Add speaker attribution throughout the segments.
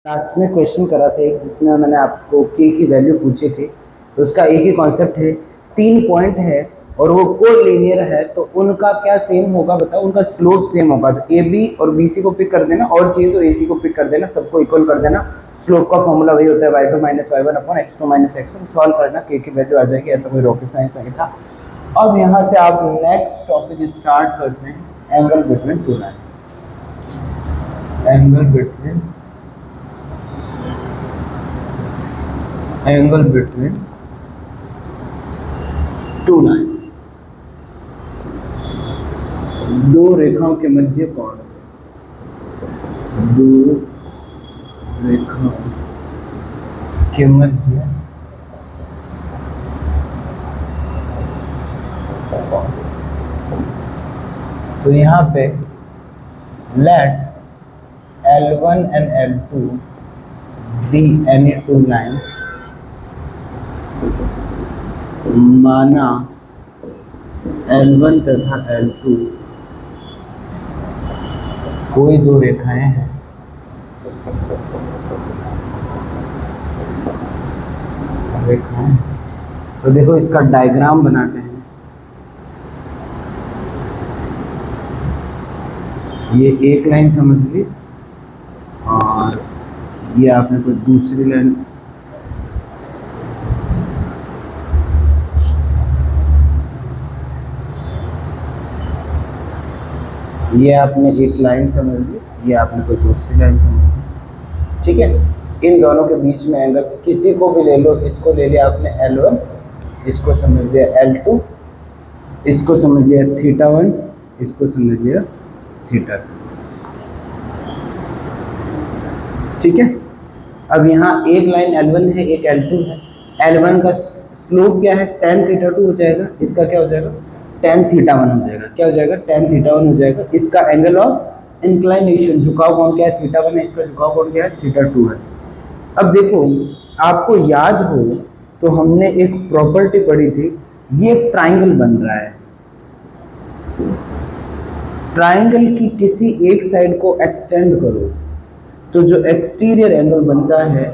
Speaker 1: Last में question करा था एक, जिसमें मैंने आपको के की वैल्यू पूछी थी। तो उसका एक ही कॉन्सेप्ट है, 3 पॉइंट है और वो कोलिनियर है, तो उनका क्या सेम होगा बताओ, उनका स्लोप सेम होगा। तो ए बी और बी सी को पिक कर देना, और चाहिए तो ए सी को पिक कर देना, सबको इक्वल कर देना। स्लोप का फॉर्मूला वही होता है y2 minus y1 upon x2 minus x1। Solve करना, के की वैल्यू आ जाएगी, ऐसा कोई रॉकेट साइंस नहीं था। अब यहाँ से आप नेक्स्ट टॉपिक स्टार्ट करते हैं, angle between two line. Angle between two line, दो रेखाओं के मध्य कोण, दो रेखाओं के मध्य कोण। तो यहाँ पे late L1 and L2 be any two lines, माना L1 तथा L2 कोई दो रेखाएं हैं, तो देखो इसका डायग्राम बनाते हैं। ये एक लाइन समझ ली, और ये आपने कोई दूसरी लाइन, ये आपने एक लाइन समझ ली, ये आपने कोई दूसरी लाइन समझ ली। ठीक है, इन दोनों के बीच में एंगल किसी को भी ले लो, इसको ले लिया आपने L1, इसको समझ लिया L2, इसको समझ लिया θ1, इसको समझ लिया θ2। ठीक है, अब यहाँ एक लाइन L1 है, एक L2 है। L1 का स्लोप क्या है, tan θ2 हो जाएगा, इसका क्या हो जाएगा, tan θ1 हो जाएगा। क्या हो जाएगा, tan θ1 हो जाएगा। इसका एंगल ऑफ इंक्लाइनेशन, झुकाव कोण क्या है, θ1 है, इसका झुकाव कोण क्या है, θ2 है। अब देखो, आपको याद हो तो हमने एक प्रॉपर्टी पढ़ी थी, ये ट्राइंगल बन रहा है। ट्राइंगल की किसी एक साइड को एक्सटेंड करो तो जो एक्सटीरियर एंगल बनता है,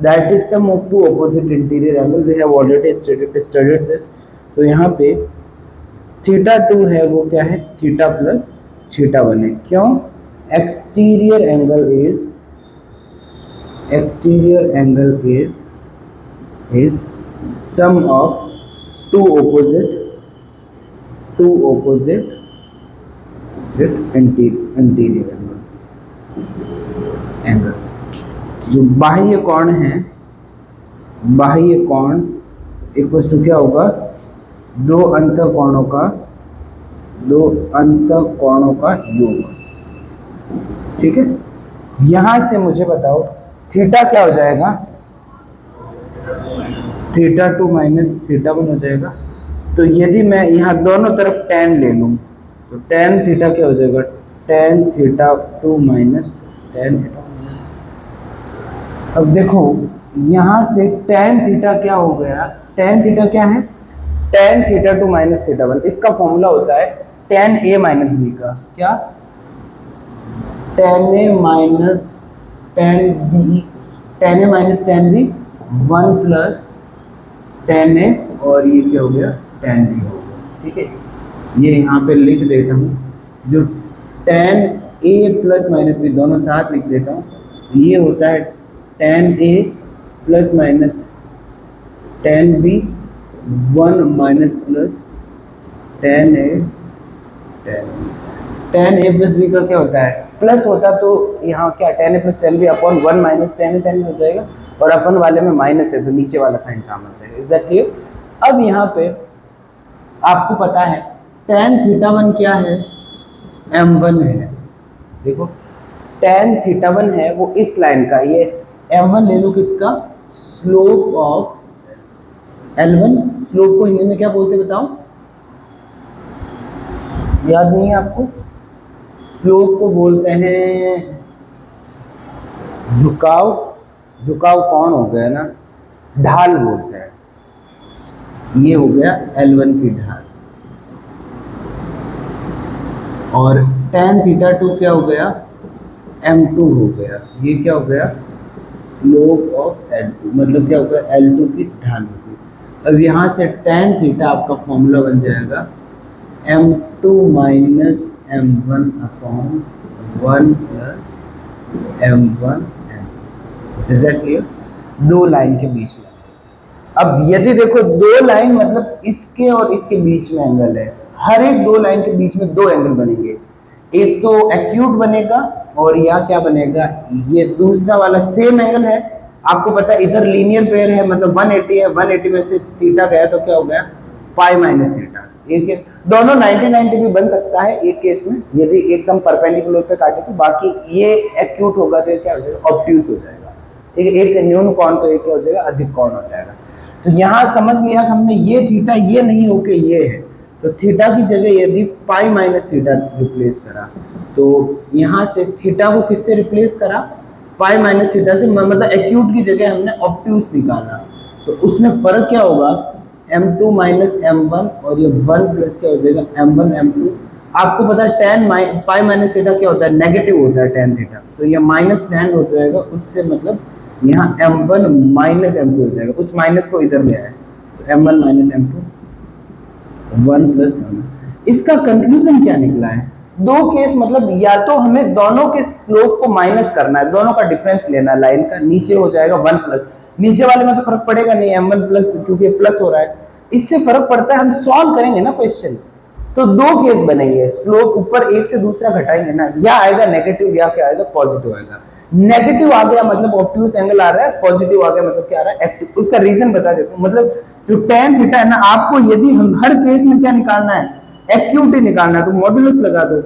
Speaker 1: that is sum of two opposite interior angle. We have already studied this. तो यहाँ पे θ2 है, वो क्या है, थीटा प्लस θ1 है। क्यों, exterior angle is sum of two opposite interior angle. जो बाह्य कोण है, बाह्य कोण इक्वल टू क्या होगा, दो अंतःकोणों का योग। ठीक है, यहां से मुझे बताओ थीटा क्या हो जाएगा, θ2 माइनस θ1 हो जाएगा। तो यदि मैं यहाँ दोनों तरफ tan ले लूँ तो tan थीटा क्या हो जाएगा, tan θ2 माइनस tan θ1। अब देखो यहाँ से tan थीटा क्या हो गया, tan थीटा क्या है, tan θ2 माइनस θ1। इसका फॉर्मूला होता है tan a माइनस b का, क्या, tan a minus tan a minus tan b 1 plus tan a, और ये क्या हो गया, tan b हो गया। ठीक है, ये यहाँ पे लिख देता हूँ, जो tan a plus minus b दोनों साथ लिख देता हूँ। ये होता है tan a plus minus tan b 1 minus plus tan a plus b का क्या होता है, प्लस होता तो यहाँ क्या, tan a plus tan b upon 1 minus tan a हो जाएगा, और अपन वाले में माइनस है तो नीचे वाला साइन काम आ जाएगा। Is that clear. अब यहाँ पे आपको पता है tan θ1 क्या है, m1 है। देखो tan θ1 है वो इस लाइन का, ये m1 ले लो, किसका, स्लोप ऑफ L1। स्लोप को हिंदी में क्या बोलते बताओ, याद नहीं है आपको, स्लोप को बोलते हैं झुकाव, कोण हो गया ना, ढाल बोलते हैं। ये हो गया L1 की ढाल, और tan θ2 क्या हो गया, m2 हो गया। ये क्या हो गया, स्लोप ऑफ L2, मतलब क्या होगा, L2 की ढाल होगी। अब यहाँ से tan थीटा आपका फॉर्मूला बन जाएगा M2 minus M1 upon 1 plus M1 M2। Is that clear? दो लाइन के बीच में। अब यदि देखो दो लाइन मतलब इसके और इसके बीच में एंगल है, हर एक दो लाइन के बीच में दो एंगल बनेंगे, एक तो एक्यूट बनेगा और या क्या बनेगा, ये दूसरा वाला सेम एंगल है। आपको पता है इधर लीनियर पेयर है, मतलब 180 है, 180 में से थीटा गया तो क्या हो गया, पाई माइनस थीटा। एक है, दोनों 90-90 भी बन सकता है एक केस में, यदि एकदम परपेंडिकुलर पे काटे तो। बाकी ये एक्यूट होगा तो ये क्या हो जाएगा, ऑब्ट्यूज हो जाएगा। ठीक है, एक न्यून कोण तो एक क्या हो जाएगा, अधिक कोण हो जाएगा। तो यहाँ समझ लिया हमने, ये थीटा ये नहीं होके ये है, तो थीटा की जगह यदि पाई माइनस थीटा रिप्लेस करा, तो यहाँ से थीटा को किससे रिप्लेस करा, पाई माइनस थीटा से, मतलब एक्यूट की जगह हमने ऑब्ट्यूज निकाला। तो उसमें फर्क क्या होगा, M2 माइनस M1 और ये 1 प्लस क्या हो जाएगा M1 M2। आपको पता है tan पाई माइनस थीटा क्या होता है, नेगेटिव होता है tan थीटा, तो ये माइनस tan हो जाएगा, उससे मतलब यहाँ M1 माइनस M2 हो जाएगा, उस माइनस को इधर ले आए तो M1 minus M2 1 plus M1। इसका कंक्लूजन क्या निकला है, दो केस मतलब या तो हमें दोनों के स्लोप को माइनस करना है, दोनों का डिफरेंस लेना है लाइन का, नीचे हो जाएगा 1 प्लस, नीचे वाले में तो फर्क पड़ेगा नहीं M1 प्लस, क्योंकि प्लस हो रहा है, इससे फर्क पड़ता है। हम सॉल्व करेंगे ना क्वेश्चन, तो दो केस बनेंगे, स्लोप ऊपर एक से दूसरा घटाएंगे ना, या आएगा नेगेटिव या क्या आएगा, पॉजिटिव आएगा। नेगेटिव आ गया मतलब ऑब्ट्यूज एंगल आ रहा है, पॉजिटिव आ गया मतलब क्या आ रहा है, एक्टिव। उसका रीजन बता देता हूं, मतलब जो tan थीटा है ना, आपको यदि हम हर केस में क्या निकालना है, एक्यूट ही निकालना है, तो मॉड्यूलस लगा दो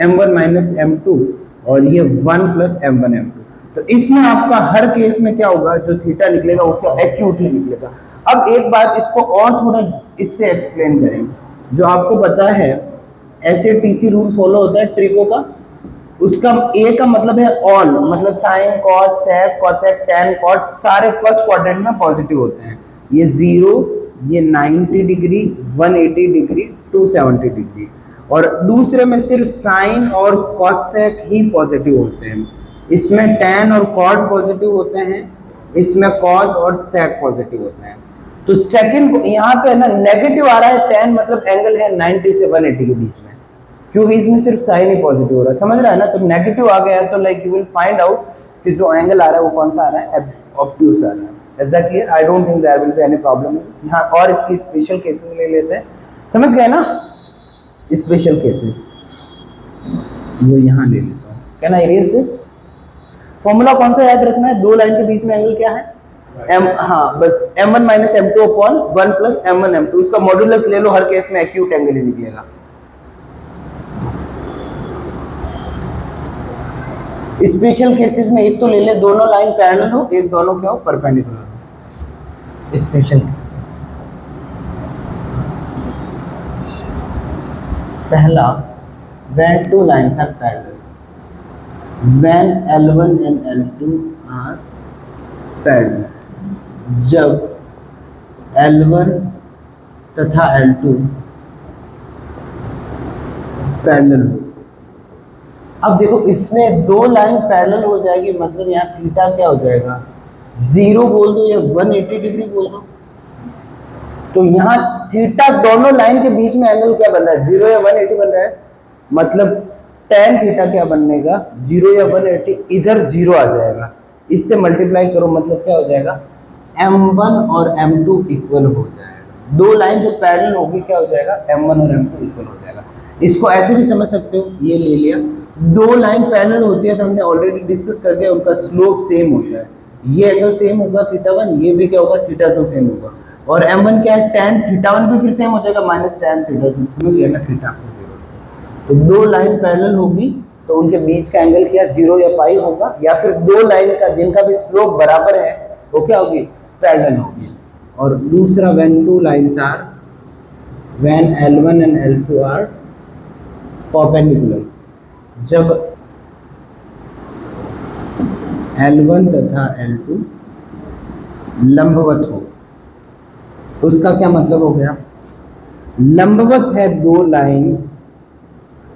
Speaker 1: M1 माइनस M2 और ये 1 प्लस M1 M2। तो इसमें आपका हर केस में क्या होगा, जो थीटा निकलेगा वो क्या, एक्यूट ही निकलेगा। अब एक बात इसको और थोड़ा इससे एक्सप्लेन करेंगे, जो आपको पता है ऐसे TC रूल फॉलो होता है ट्रिको का, उसका ए का मतलब है ऑल, मतलब sine cos sec cosec tan cot सारे फर्स्ट क्वाड्रेंट में पॉजिटिव होते हैं। ये 0, ये 90 डिग्री, 180 डिग्री, 270 डिग्री, और दूसरे में सिर्फ साइन और कॉसेक ही पॉजिटिव होते हैं। इसमें टैन और कॉट पॉजिटिव होते हैं, इसमें कॉस और सेक पॉजिटिव होते हैं। तो सेकंड को यहाँ पे ना नेगेटिव आ रहा है, टैन मतलब एंगल है 90 से 180 के बीच में, क्योंकि इसमें सिर्फ साइन ही पॉजिटिव हो रहा है, समझ रहा है ना। तो नेगेटिव आ गया है तो like you will find out कि जो एंगल आ रहा है वो कौन सा आ रहा है, ऑब्ट्यूज आ रहा है। Is that clear? I don't think there will be any problem यहाँ। और इसकी स्पेशल केसेस ले लेते हैं, समझ गए ना, स्पेशल केसेस वो यहाँ ले लेता हूँ। Can I erase this? Formula कौन सा याद रखना है, दो लाइन के बीच में एंगल क्या है, हाँ बस M1 minus M2 upon 1 plus M1 M2, उसका मॉड्यूलस ले लो, हर केस में एक्यूट एंगल ही निकलेगा। स्पेशल केसेस में एक तो ले ले दोनों लाइन पैरेलल हो, एक दोनों क्या हो, परपेंडिकुलर हो। स्पेशल केस पहला, when two lines are parallel, when L1 and L2 are parallel, जब L1 तथा L2 पैरेलल हो। अब देखो इसमें दो लाइन पैरेलल हो जाएगी, मतलब यहाँ थीटा क्या हो जाएगा, 0 बोल दो या 180 डिग्री बोल दो, तो यहाँ थीटा दोनों लाइन के बीच में एंगल क्या बन रहा है, 0 या 180 बन रहा है, मतलब tan थीटा क्या बनेगा, 0 या 180, इधर 0 आ जाएगा, इससे मल्टीप्लाई करो मतलब क्या हो जाएगा, M1 और M2 इक्वल हो जाएगा। दो लाइन जब पैरेलल होगी क्या हो जाएगा, M1 और M2 इक्वल हो जाएगा। इसको ऐसे भी समझ सकते हो, ये ले लिया, दो लाइन पैरेलल होती है तो हमने ऑलरेडी डिस्कस कर दिया, उनका स्लोप सेम होता है, ये एंगल सेम होगा θ1, ये भी क्या होगा θ2 सेम होगा, और M1 क्या है tan θ1 भी फिर सेम हो जाएगा माइनस tan θ2, समझ गए ना, थीटा को 0। तो दो लाइन पैरेलल होगी तो उनके बीच का एंगल क्या 0 या पाई होगा, या फिर दो लाइन का जिनका भी स्लोप बराबर है वो क्या होगी, पैरेलल होगी। और दूसरा when two lines are, when L1 and L2 are perpendicular, जब L1 तथा L2 लंबवत हो, उसका क्या मतलब हो गया, लंबवत है दो लाइन,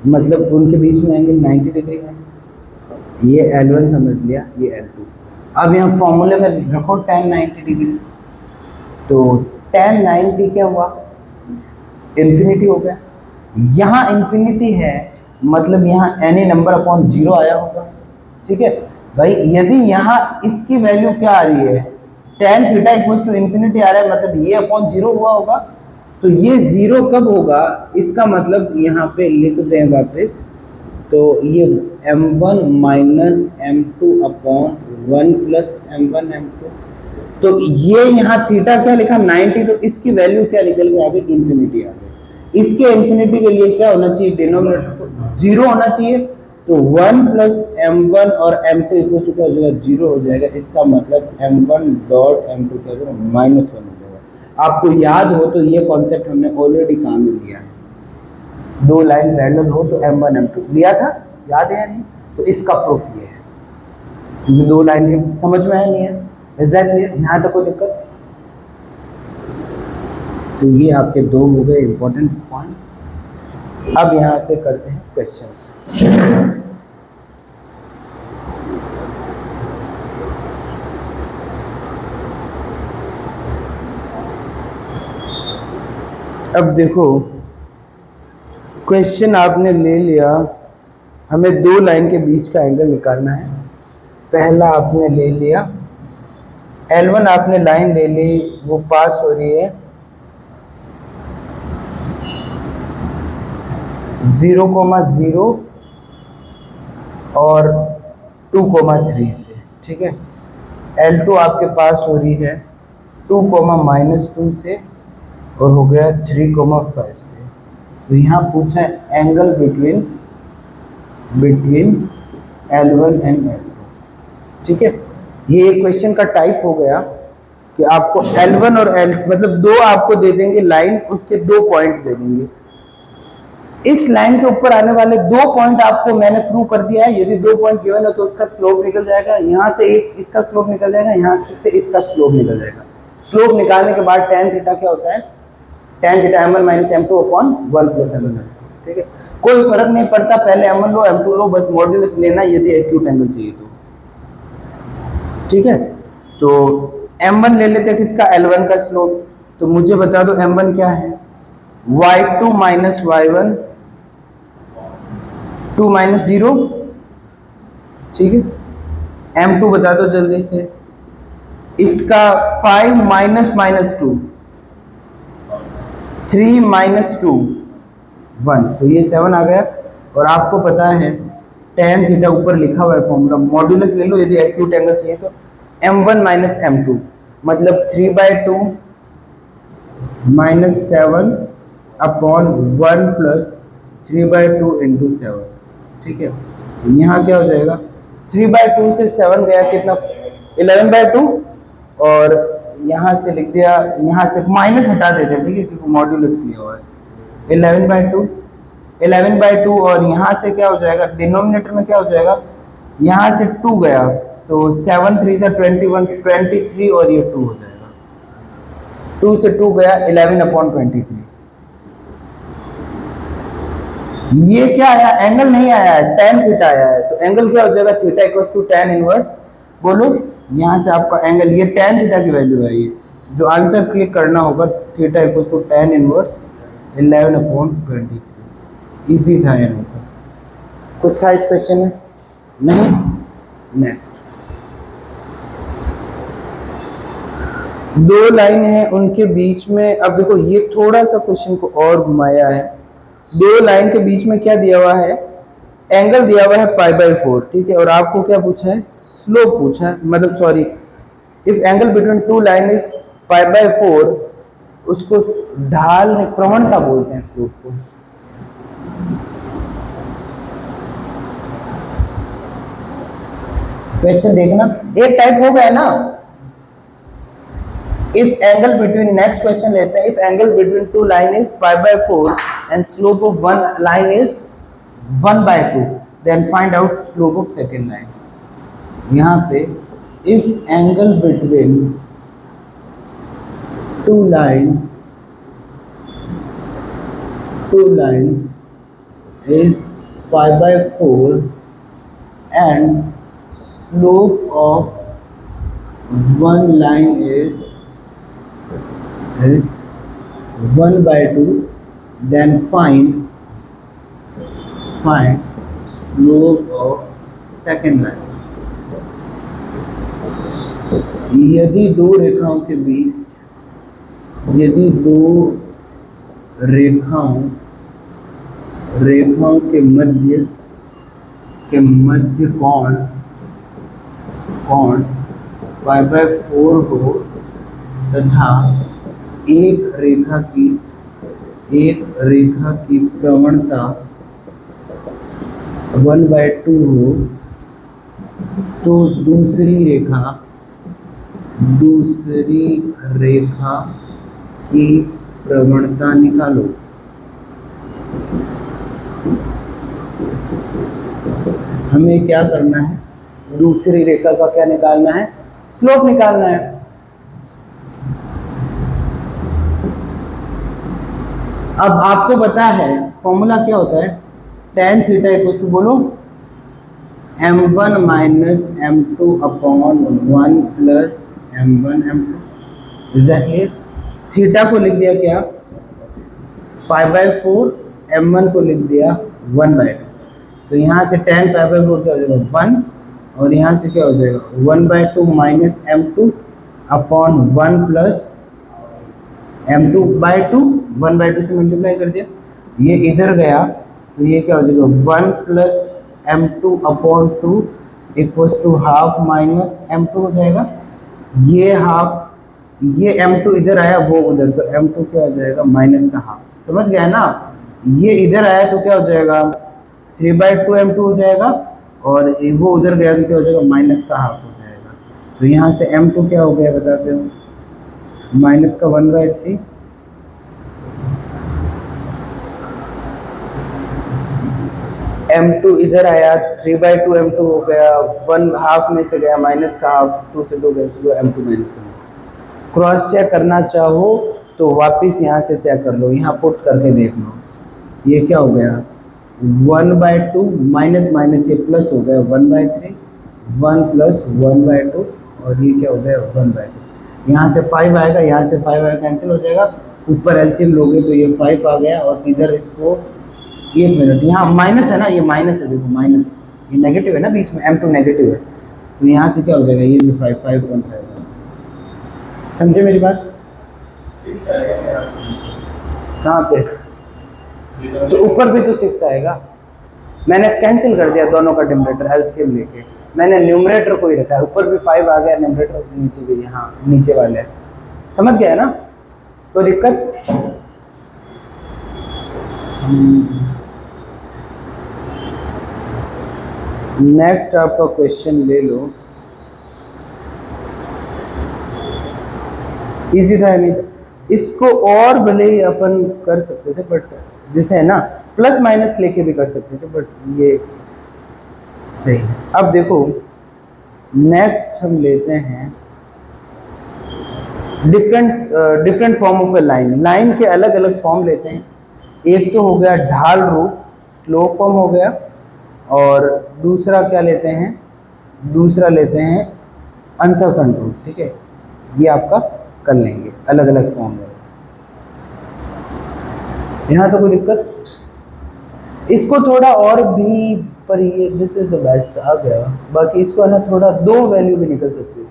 Speaker 1: मतलब उनके बीच में एंगल 90 डिग्री है, ये L1 समझ लिया, ये L2। अब यहाँ फॉर्मूले में रखो tan 90 डिग्री, तो tan 90 क्या हुआ, इन्फिनिटी हो गया। यहाँ इन्फिनिटी है मतलब यहाँ एनी नंबर अपॉन जीरो आया होगा, ठीक है भाई। यदि यहाँ इसकी वैल्यू क्या आ रही है, tan theta equals to infinity आ रहा है, मतलब ये अपॉन जीरो हुआ होगा। तो ये जीरो कब होगा, इसका मतलब यहाँ पे लिख दें वापस, तो ये m1 minus m2 upon 1 plus m1 m2। तो ये यहाँ थीटा क्या लिखा 90, तो इसकी वैल्यू क्या निकल के आ गई, इन्फिनिटी आ गई। इसके इन्फिनिटी के लिए क्या होना चाहिए, डिनोमिनेटर को जीरो होना चाहिए। तो 1 प्लस m1 और m2 इक्वल टू क्या हो जाएगा, जीरो हो जाएगा। इसका मतलब m1 डॉट m2 क्या हो जाएगा, -1 हो जाएगा। आपको याद हो तो ये कॉन्सेप्ट हमने ऑलरेडी काम में लिया है, दो लाइन पैरेलल हो तो m1 m2 लिया था, याद है या नहीं। तो इसका प्रूफ ये है, क्योंकि दो लाइन के समझ में है नहीं है। इज दैट क्लियर, यहाँ तक कोई दिक्कत। तो ये आपके दो हो गए इंपॉर्टेंट पॉइंट्स। अब यहाँ से करते हैं क्वेश्चंस। अब देखो क्वेश्चन आपने ले लिया, हमें दो लाइन के बीच का एंगल निकालना है। पहला आपने ले लिया L1, आपने लाइन ले ली, वो पास हो रही है 0,0 और 2,3 से, ठीक है। L2 आपके पास हो रही है 2,-2 से और हो गया 3,5 से। तो यहाँ पूछा है angle between L1 and L2, ठीक है। ये एक क्वेश्चन का टाइप हो गया कि आपको L1 और L मतलब दो आपको दे देंगे लाइन, उसके दो पॉइंट दे देंगे। इस लाइन के ऊपर आने वाले दो पॉइंट आपको मैंने प्रूव कर दिया है। यदि दो पॉइंट गिवन है तो उसका स्लोप निकल जाएगा, यहाँ से एक इसका स्लोप निकल जाएगा, यहाँ से इसका स्लोप निकल जाएगा। स्लोप निकालने के बाद tan थीटा क्या होता है, tan theta m1 minus m2 upon 1 plus m1, ठीक है। कोई फर्क नहीं पड़ता, पहले m1 लो m2 लो, बस मॉड्यूलस लेना यदि एक्यूट एंगल चाहिए तो, ठीक है। तो m1 ले लेते हैं किसका, L1 का स्लोप। तो मुझे बता दो m1 क्या है, y2 माइनस y1 2 माइनस 0, ठीक है। m2 बता दो जल्दी से, इसका 5 माइनस -2 3 माइनस 2 1, तो ये 7 आ गया। और आपको पता है tan थीटा ऊपर लिखा हुआ है फॉर्मूला, मॉड्यूलस ले लो यदि एक्यूट एंगल चाहिए तो m1 माइनस m2 मतलब 3/2 माइनस 7 अपॉन 1 प्लस 3/2 इंटू 7, ठीक है। यहाँ क्या हो जाएगा, 3/2 से 7 गया कितना, 11/2, और यहाँ से लिख दिया, यहाँ से माइनस हटा देते हैं, ठीक है, क्योंकि मॉड्यूलस लिया हुआ है। 11/2 और यहाँ से क्या हो जाएगा, डिनोमिनेटर में क्या हो जाएगा, यहाँ से 2 गया तो 7 3 से 21 23 और ये 2 हो जाएगा, 2 से 2 गया 11/23। ये क्या आया, एंगल नहीं आया है, tan थीटा आया है। तो एंगल क्या हो जाएगा, theta equals to tan inverse, बोलो यहाँ से आपका एंगल, ये tan थीटा की वैल्यू है। ये जो आंसर क्लिक करना होगा, theta equals to tan inverse 11/23। Easy था या नहीं था, कुछ था इस क्वेश्चन में, नहीं। नेक्स्ट, दो लाइन है उनके बीच में। अब देखो ये थोड़ा सा क्वेश्चन को और घुमाया है। दो लाइन के बीच में क्या दिया हुआ है, एंगल दिया हुआ है π/4, ठीक है। और आपको क्या पूछा है, स्लोप पूछा है, मतलब sorry, if angle between two line is π/4, उसको ढाल प्रवणता बोलते हैं स्लोप को। क्वेश्चन देखना, एक टाइप हो गया ना। If angle between, next question लेते हैं, if angle between two line is π/4 and slope of one line is 1/2, then find out slope of second line. यहाँ पे if angle between two line is π/4 and slope of one line is 1/2, then find slope of second line. यदि दो रेखाओं के बीच, यदि दो रेखाओं के मध्य कोण π/4 हो तथा एक रेखा की प्रवणता 1/2 हो, तो दूसरी रेखा की प्रवणता निकालो। हमें क्या करना है? दूसरी रेखा का क्या निकालना है? स्लोप निकालना है। अब आपको पता है फॉर्मूला क्या होता है? tan थीटा इक्वल टू बोलो m1 minus m2 upon 1 plus m1 m2। Exactly theta को लिख दिया क्या? π/4, m1 को लिख दिया 1/2। तो यहाँ से tan π/4 क्या हो जाएगा? 1, और यहाँ से क्या हो जाएगा? 1/2 minus m2 upon 1 plus m2/2, 1/2 से मल्टीप्लाई कर दिया, ये इधर गया तो ये क्या हो जाएगा? 1 plus m2 upon 2 equals to half minus m2 हो जाएगा। ये हाफ, ये m2 इधर आया, वो उधर, तो m2 क्या हो जाएगा? माइनस का हाफ। समझ गया ना? ये इधर आया तो क्या हो जाएगा? 3/2 m2 हो जाएगा, और वो उधर गया तो क्या हो जाएगा? माइनस का हाफ हो जाएगा। तो यहाँ से m2 क्या हो गया बताते हो? माइनस का 1/3, m2 इधर आया, 3/2 m2 हो गया, 1 हाफ में से गया, माइनस का हाफ, 2 से 2 कैंसिल हुआ, m2 माइनस 1। क्रॉस चेक करना चाहो तो वापस यहाँ से चेक कर लो, यहाँ पुट करके देख लो, ये क्या हो गया? 1/2 माइनस माइनस ये प्लस हो गया 1/3, 1 प्लस 1/2, और ये क्या हो गया? 1/2। यहाँ से 5 आएगा, यहाँ से 5 आएगा, कैंसिल हो जाएगा। ऊपर एलसीएम लोगे तो ये 5 आ गया, और इधर इसको 1 मिनट, यहाँ माइनस है ना, ये माइनस है, देखो माइनस, ये नेगेटिव है ना बीच में, m2 नेगेटिव है, तो यहाँ से क्या हो जाएगा? ये भी 5/5 समझे मेरी बात? कहाँ पे? तो ऊपर भी तो 6 आएगा। मैंने कैंसिल कर दिया दोनों का डिनोमिनेटर एलसीएम लेके, मैंने न्यूमरेटर को ही रखा है, ऊपर भी 5 आ गया, न्यूमरेटर नीचे भी, यहाँ नीचे वाले है। समझ गया ना? कोई दिक्कत? नेक्स्ट आपका क्वेश्चन ले लो, इजी था नहीं? इसको और भले ही अपन कर सकते थे, बट जैसे है ना प्लस माइनस लेके भी कर सकते थे, बट ये सही है। अब देखो नेक्स्ट हम लेते हैं different form of A line. Line के अलग अलग फॉर्म लेते हैं। एक तो हो गया ढाल रूप, स्लो फॉर्म हो गया, और दूसरा क्या लेते हैं? दूसरा लेते हैं अंतःखंड रूप। ठीक है, ये आपका कर लेंगे अलग अलग फॉर्म में। यहाँ तो कोई दिक्कत? इसको थोड़ा और भी, पर ये दिस इज द बेस्ट आ गया। बाकी इसको है ना थोड़ा 2 वैल्यू भी निकल सकती है।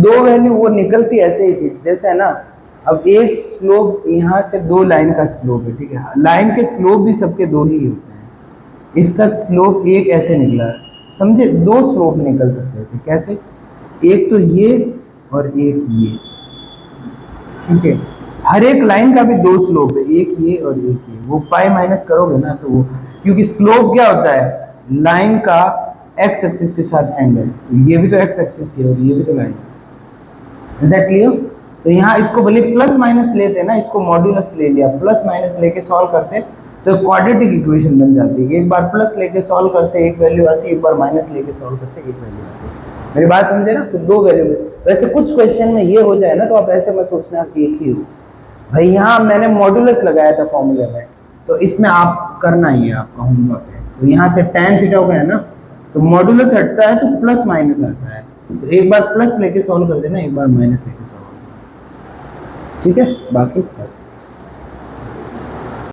Speaker 1: 2 वैल्यू वो निकलती ऐसे ही थी, जैसे है ना, अब एक स्लोप यहाँ से 2 लाइन का स्लोप है। ठीक है, लाइन के स्लोप भी सबके 2 ही होते हैं। इसका स्लोप एक ऐसे निकला, समझे? 2 स्लोप निकल सकते थे। कैसे? एक तो ये और एक ये। ठीक है, हर एक लाइन का भी 2 स्लोप है, एक ये और एक ये। वो पाई माइनस करोगे ना तो वो, क्योंकि स्लोप क्या होता है? लाइन का एक्स एक्सिस के साथ एंगल, तो ये भी तो एक्स एक्सिस है और ये भी तो लाइन। Is that clear? तो यहाँ इसको भले प्लस माइनस लेते ना, इसको मॉड्यूलस ले लिया, प्लस माइनस लेके सॉल्व करते तो क्वाड्रेटिक इक्वेशन बन जाती है। एक बार प्लस लेके सॉल्व करते एक वैल्यू आती है, एक बार माइनस लेके सॉल्व करते एक वैल्यू आती है। मेरी बात समझे ना? तो 2 वैल्यू में, वैसे कुछ क्वेश्चन में ये हो जाए ना तो आप ऐसे मत सोचना एक ही हो भाई। यहाँ मैंने मॉड्यूलस लगाया था फॉर्मूले में, तो इसमें आप करना ही है, आपका होमवर्क है। तो यहाँ से tan थीटा हो गया ना, तो मॉडुलस हटता है तो प्लस माइनस आता है, तो एक बार प्लस लेके सॉल्व कर देना, एक बार माइनस लेके सॉल्व, ठीक है। बाकी